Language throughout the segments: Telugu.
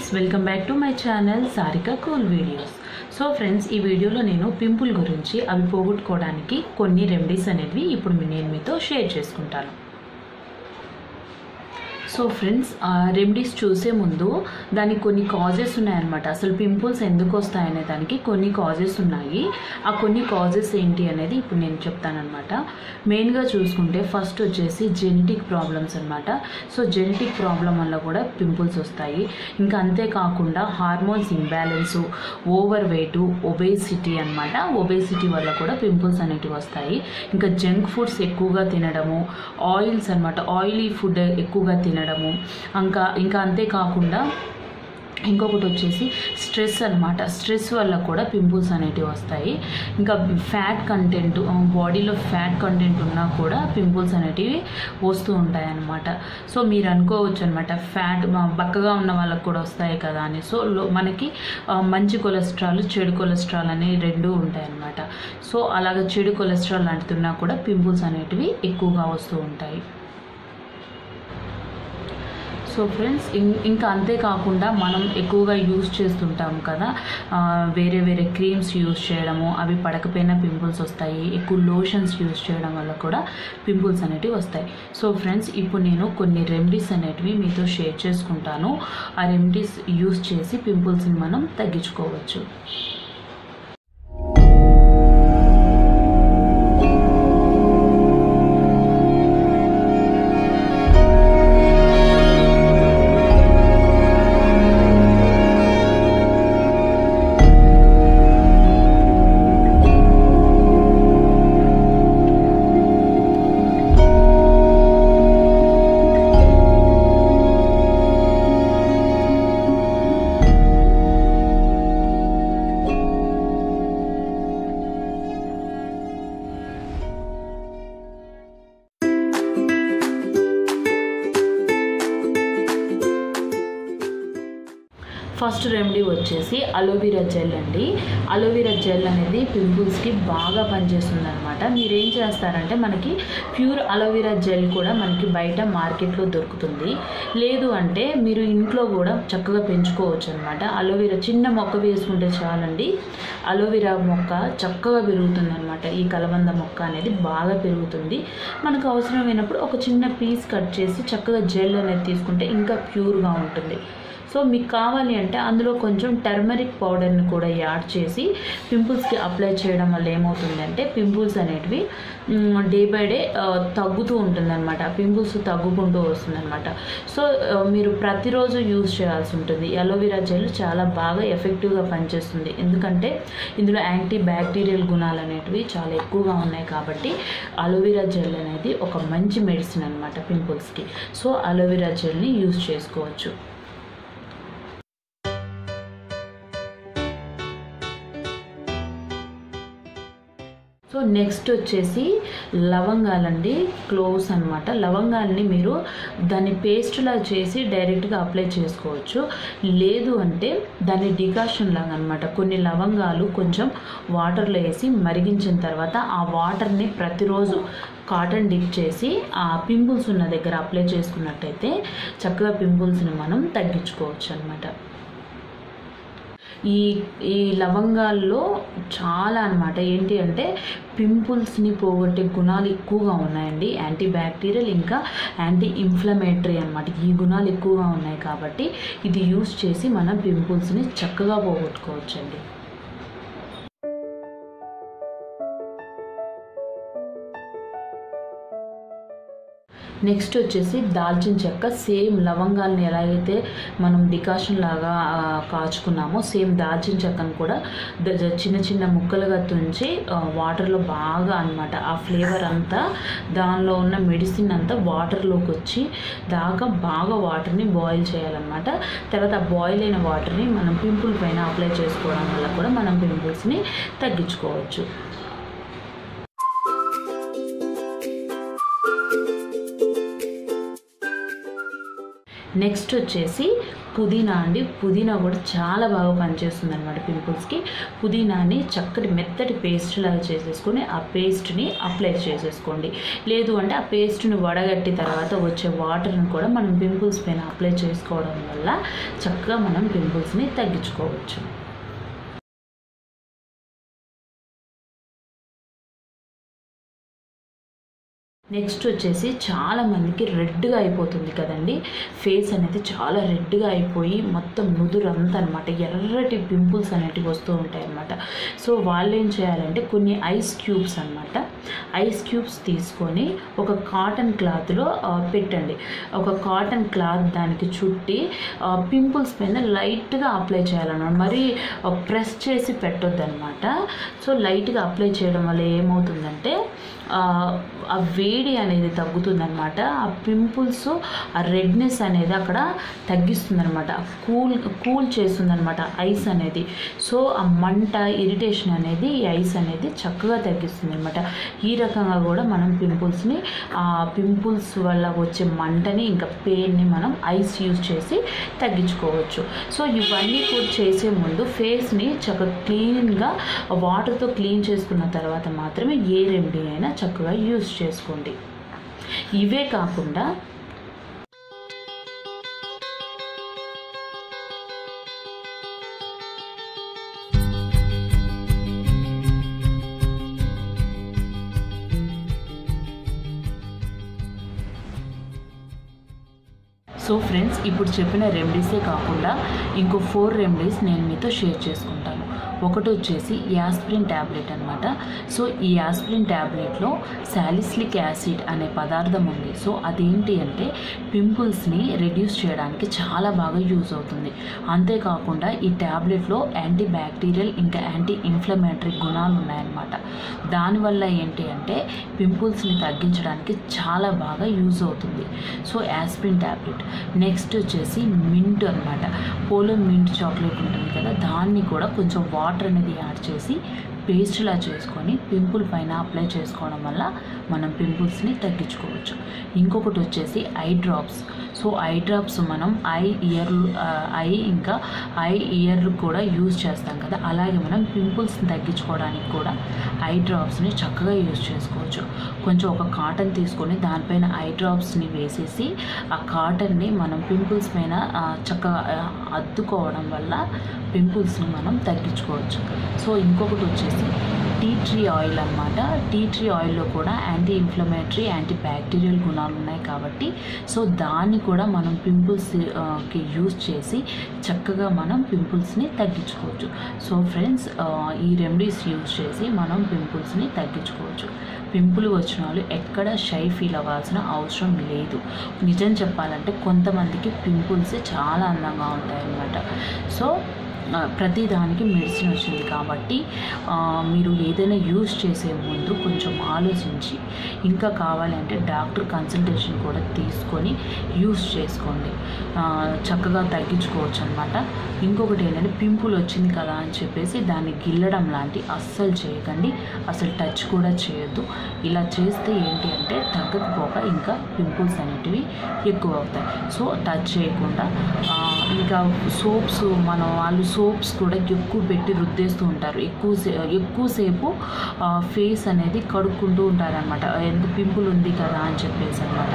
Friends, welcome back to my channel Sarika cool videos. So friends, ఈ వీడియోలో నేను పింపుల్ గురించి అవి పోగొట్టుకోవడానికి కొన్ని రెమెడీస్ అనేవి ఇప్పుడు నేను మీతో షేర్ చేసుకుంటాను. సో ఫ్రెండ్స్, రెమెడీస్ చూసే ముందు దానికి కొన్ని కాజెస్ ఉన్నాయన్నమాట. అసలు పింపుల్స్ ఎందుకు వస్తాయనే దానికి కొన్ని కాజెస్ ఉన్నాయి. ఆ కొన్ని కాజెస్ ఏంటి అనేది ఇప్పుడు నేను చెప్తానమాట. మెయిన్గా చూసుకుంటే ఫస్ట్ వచ్చేసి జెనెటిక్ ప్రాబ్లమ్స్ అనమాట. సో జెనెటిక్ ప్రాబ్లం వల్ల కూడా పింపుల్స్ వస్తాయి. ఇంకా అంతేకాకుండా హార్మోన్స్ ఇంబ్యాలెన్సు, ఓవర్ వెయిట్, ఒబేసిటీ అనమాట. ఒబేసిటీ వల్ల కూడా పింపుల్స్ అనేటివి వస్తాయి. ఇంకా జంక్ ఫుడ్స్ ఎక్కువగా తినడము, ఆయిల్స్ అనమాట, ఆయిలీ ఫుడ్ ఎక్కువగా తినడము, ఇంకా అంతేకాకుండా ఇంకొకటి వచ్చేసి స్ట్రెస్ అనమాట. స్ట్రెస్ వల్ల కూడా పింపుల్స్ అనేటివి వస్తాయి. ఇంకా ఫ్యాట్ కంటెంట్, బాడీలో ఫ్యాట్ కంటెంట్ ఉన్నా కూడా పింపుల్స్ అనేటివి వస్తూ ఉంటాయి అన్నమాట. సో మీరు అనుకోవచ్చు అనమాట, ఫ్యాట్ బక్కగా ఉన్న వాళ్ళకి కూడా వస్తాయి కదా అని. సో మనకి మంచి కొలెస్ట్రాల్, చెడు కొలెస్ట్రాల్ అని రెండు ఉంటాయి అన్నమాట. సో అలాగ చెడు కొలెస్ట్రాల్ లాంటిది ఉన్నా కూడా పింపుల్స్ అనేటివి ఎక్కువగా వస్తూ ఉంటాయి. సో ఫ్రెండ్స్, ఇంకా అంతేకాకుండా మనం ఎక్కువగా యూజ్ చేస్తుంటాం కదా, వేరే వేరే క్రీమ్స్ యూజ్ చేయడము, అవి పడకపోయినా పింపుల్స్ వస్తాయి. ఎక్కువ లోషన్స్ యూజ్ చేయడం వల్ల కూడా పింపుల్స్ అనేటివి వస్తాయి. సో ఫ్రెండ్స్, ఇప్పుడు నేను కొన్ని రెమెడీస్ అనేటివి మీతో షేర్ చేసుకుంటాను. ఆ రెమెడీస్ యూజ్ చేసి పింపుల్స్ని మనం తగ్గించుకోవచ్చు. ఫస్ట్ రెమెడీ వచ్చేసి అలోవెరా జెల్ అండి. అలోవెరా జెల్ అనేది పింపుల్స్కి బాగా పనిచేస్తుంది అనమాట. మీరేం చేస్తారంటే, మనకి ప్యూర్ అలోవెరా జెల్ కూడా మనకి బయట మార్కెట్లో దొరుకుతుంది. లేదు అంటే మీరు ఇంట్లో కూడా చక్కగా పెంచుకోవచ్చు అనమాట. అలోవెరా చిన్న మొక్క వేసుకుంటే చాలండి, అలోవెరా మొక్క చక్కగా పెరుగుతుంది అనమాట. ఈ కలబంద మొక్క అనేది బాగా పెరుగుతుంది. మనకు అవసరమైనప్పుడు ఒక చిన్న పీస్ కట్ చేసి చక్కగా జెల్ అనేది తీసుకుంటే ఇంకా ప్యూర్గా ఉంటుంది. సో మీకు కావాలి అంటే అందులో కొంచెం టర్మరిక్ పౌడర్ని కూడా యాడ్ చేసి పింపుల్స్కి అప్లై చేయడం వల్ల ఏమవుతుందంటే, పింపుల్స్ అనేటివి డే బై డే తగ్గుతూ ఉంటుందన్నమాట. పింపుల్స్ తగ్గుకుంటూ వస్తుందన్నమాట. సో మీరు ప్రతిరోజు యూజ్ చేయాల్సి ఉంటుంది. అలోవెరా జెల్ చాలా బాగా ఎఫెక్టివ్గా పనిచేస్తుంది. ఎందుకంటే ఇందులో యాంటీ బ్యాక్టీరియల్ గుణాలు అనేటివి చాలా ఎక్కువగా ఉన్నాయి కాబట్టి అలోవెరా జెల్ అనేది ఒక మంచి మెడిసిన్ అనమాట పింపుల్స్కి. సో అలోవెరా జెల్ని యూజ్ చేసుకోవచ్చు. సో నెక్స్ట్ వచ్చేసి లవంగాలండి, క్లోవ్స్ అనమాట. లవంగాల్ని మీరు దాన్ని పేస్ట్లా చేసి డైరెక్ట్గా అప్లై చేసుకోవచ్చు. లేదు అంటే దాన్ని డికాషన్ లాగా అనమాట. కొన్ని లవంగాలు కొంచెం వాటర్లో వేసి మరిగించిన తర్వాత ఆ వాటర్ని ప్రతిరోజు కాటన్ డిప్ చేసి ఆ పింపుల్స్ ఉన్న దగ్గర అప్లై చేసుకున్నట్టయితే చక్కగా పింపుల్స్ని మనం తగ్గించుకోవచ్చు అనమాట. ఈ లవంగాల్లో చాలా అనమాట ఏంటి అంటే పింపుల్స్ని పోగొట్టే గుణాలు ఎక్కువగా ఉన్నాయండి. యాంటీ బ్యాక్టీరియల్ ఇంకా యాంటీ ఇన్ఫ్లమేటరీ అనమాట. ఈ గుణాలు ఎక్కువగా ఉన్నాయి కాబట్టి ఇది యూజ్ చేసి మనం పింపుల్స్ని చక్కగా పోగొట్టుకోవచ్చండి. నెక్స్ట్ వచ్చేసి దాల్చిన చెక్క. సేమ్ లవంగాల్ని ఎలాగైతే మనం డికాషన్ లాగా కాచుకున్నామో, సేమ్ దాల్చిన చెక్కను కూడా చిన్న చిన్న ముక్కలుగా తుంచి వాటర్లో బాగా అనమాట ఆ ఫ్లేవర్ అంతా, దానిలో ఉన్న మెడిసిన్ అంతా వాటర్లోకి వచ్చి దాకా బాగా వాటర్ని బాయిల్ చేయాలన్నమాట. తర్వాత ఆ బాయిల్ అయిన వాటర్ని మనం పింపుల్ పైన అప్లై చేసుకోవడం వల్ల కూడా మనం పింపుల్స్ని తగ్గించుకోవచ్చు. నెక్స్ట్ వచ్చేసి పుదీనా అండి. పుదీనా కూడా చాలా బాగా పనిచేస్తుంది అనమాట పింపుల్స్కి. పుదీనాని చక్కటి మెత్తటి పేస్ట్ లాగా చేసేసుకొని ఆ పేస్ట్ని అప్లై చేసేసుకోండి. లేదు అంటే ఆ పేస్ట్ని వడగట్టి తర్వాత వచ్చే వాటర్ని కూడా మనం పింపుల్స్ పైన అప్లై చేసుకోవడం వల్ల చక్కగా మనం పింపుల్స్ని తగ్గించుకోవచ్చు. నెక్స్ట్ వచ్చేసి చాలామందికి రెడ్గా అయిపోతుంది కదండి. ఫేస్ అనేది చాలా రెడ్గా అయిపోయి మొత్తం నుదురంతా అనమాట ఎర్రటి పింపుల్స్ అనేటివి వస్తూ ఉంటాయి అన్నమాట. సో వాళ్ళు ఏం చేయాలంటే కొన్ని ఐస్ క్యూబ్స్ అనమాట, ఐస్ క్యూబ్స్ తీసుకొని ఒక కాటన్ క్లాత్లో పెట్టండి. ఒక కాటన్ క్లాత్ దానికి చుట్టి పింపుల్స్ పైన లైట్గా అప్లై చేయాలన్నమాట. మరీ ప్రెస్ చేసి పెట్టొద్దు అనమాట. సో లైట్గా అప్లై చేయడం వల్ల ఏమవుతుందంటే ఆ వేడి అనేది తగ్గుతుందనమాట. ఆ పింపుల్స్ ఆ రెడ్నెస్ అనేది అక్కడ తగ్గిస్తుందనమాట. కూల్ చేస్తుందనమాట ఐస్ అనేది. సో ఆ మంట ఇరిటేషన్ అనేది ఈ ఐస్ అనేది చక్కగా తగ్గిస్తుంది అనమాట. ఈ రకంగా కూడా మనం పింపుల్స్ వల్ల వచ్చే మంటని ఇంకా పెయిన్ని మనం ఐస్ యూజ్ చేసి తగ్గించుకోవచ్చు. సో ఇవన్నీ కూడా చేసే ముందు ఫేస్ని చక్కగా క్లీన్గా వాటర్తో క్లీన్ చేసుకున్న తర్వాత మాత్రమే ఏ రెమెడీ అయినా చక్కగా యూజ్ చేసుకోండి. ఇవే కాకుండా సో ఫ్రెండ్స్, ఇప్పుడు చెప్పిన రెమెడీసే కాకుండా ఇంకో 4 రెమెడీస్ నేను మీతో షేర్ చేసుకుంటాను. ఒకటి వచ్చేసి యాస్ప్రిన్ ట్యాబ్లెట్ అనమాట. సో ఈ యాస్ప్రిన్ ట్యాబ్లెట్లో సాలిసిలిక్ యాసిడ్ అనే పదార్థం ఉంది. సో అదేంటి అంటే పింపుల్స్ని రెడ్యూస్ చేయడానికి చాలా బాగా యూజ్ అవుతుంది. అంతేకాకుండా ఈ ట్యాబ్లెట్లో యాంటీ బ్యాక్టీరియల్ ఇంకా యాంటీ ఇన్ఫ్లమేటరీ గుణాలు ఉన్నాయన్నమాట. దానివల్ల ఏంటి అంటే పింపుల్స్ని తగ్గించడానికి చాలా బాగా యూజ్ అవుతుంది. So aspirin tablet. నెక్స్ట్ వచ్చేసి మింట్ అనమాట. పోలో మింట్ చాక్లెట్ ఉంటుంది కదా, దాన్ని కూడా కొంచెం వాటర్ అనేది యాడ్ చేసి పేస్ట్లా చేసుకొని పింపుల్ పైన అప్లై చేసుకోవడం వల్ల మనం పింపుల్స్ని తగ్గించుకోవచ్చు. ఇంకొకటి వచ్చేసి eye drops. So eye drops మనం ఐ ఇయర్ కూడా యూజ్ చేస్తాం కదా, అలాగే మనం పింపుల్స్ని తగ్గించుకోవడానికి కూడా ఐ డ్రాప్స్ని చక్కగా యూజ్ చేసుకోవచ్చు. కొంచెం ఒక కాటన్ తీసుకొని దానిపైన ఐ డ్రాప్స్ని వేసేసి ఆ కాటన్ని మనం పింపుల్స్ పైన చక్కగా అద్దుకోవడం వల్ల పింపుల్స్ని మనం తగ్గించుకోవచ్చు. సో ఇంకొకటి వచ్చేసి టీ ట్రీ ఆయిల్ అన్నమాట. టీ ట్రీ ఆయిల్లో కూడా యాంటీ ఇన్ఫ్లమేటరీ యాంటీ బ్యాక్టీరియల్ గుణాలు ఉన్నాయి కాబట్టి సో దాన్ని కూడా మనం పింపుల్స్కి యూజ్ చేసి చక్కగా మనం పింపుల్స్ని తగ్గించుకోవచ్చు. సో ఫ్రెండ్స్, ఈ రెమెడీస్ యూజ్ చేసి మనం పింపుల్స్ని తగ్గించుకోవచ్చు. పింపుల్ వచ్చిన వాళ్ళు ఎక్కడ షై ఫీల్ అవ్వాల్సిన అవసరం లేదు. నిజం చెప్పాలంటే కొంతమందికి పింపుల్స్ చాలా అందంగా ఉంటాయన్నమాట. సో ప్రతి దానికి మెడిసిన్ వచ్చింది కాబట్టి మీరు ఏదైనా యూజ్ చేసే ముందు కొంచెం ఆలోచించి ఇంకా కావాలంటే డాక్టర్ కన్సల్టేషన్ కూడా తీసుకొని యూజ్ చేసుకోండి. చక్కగా తగ్గించుకోవచ్చు అనమాట. ఇంకొకటి ఏంటంటే పింపుల్ వచ్చింది కదా అని చెప్పేసి దాన్ని గిల్లడం లాంటి అస్సలు చేయకండి, అసలు టచ్ కూడా చేయొద్దు. ఇలా చేస్తే ఏంటి అంటే తగ్గకపోక ఇంకా పింపుల్స్ అనేటివి ఎక్కువ అవుతాయి. సో టచ్ చేయకుండా ఇంకా సోప్స్ వాళ్ళు సోప్స్ కూడా ఎక్కువ పెట్టి రుద్దేస్తూ ఉంటారు. ఎక్కువసేపు ఫేస్ అనేది కడుక్కుంటూ ఉంటారనమాట, ఎంత పింపుల్ ఉంది కదా అని చెప్పేసి అనమాట.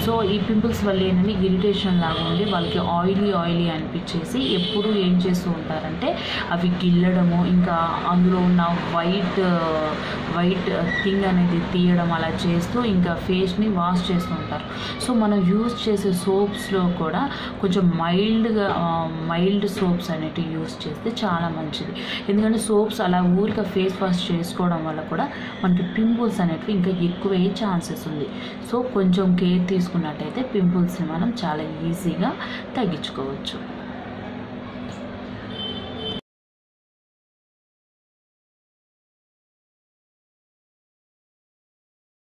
సో ఈ పింపుల్స్ వల్ల ఏంటంటే ఇరిటేషన్ లాగా ఉండి వాళ్ళకి ఆయిలీ అనిపించేసి ఎప్పుడు ఏం చేస్తూ ఉంటారంటే అవి గిల్లడము, ఇంకా అందులో ఉన్న వైట్ థింగ్ అనేది తీయడం అలా చేస్తూ ఇంకా ఫేస్ని వాష్ చేస్తూ ఉంటారు. సో మనం యూజ్ చేసే సోప్స్లో కూడా కొంచెం మైల్డ్ సోప్స్ అనేటివి యూజ్ చేస్తే చాలా మంచిది. ఎందుకంటే సోప్స్ అలా ఊరిక ఫేస్ వాష్ చేసుకోవడం వల్ల కూడా మనకి పింపుల్స్ అనేటివి ఇంకా ఎక్కువయ్యే ఛాన్సెస్ ఉంది. సో కొంచెం కేర్ తీసుకున్నట్టయితే పింపుల్స్ని మనం చాలా ఈజీగా తగ్గించుకోవచ్చు.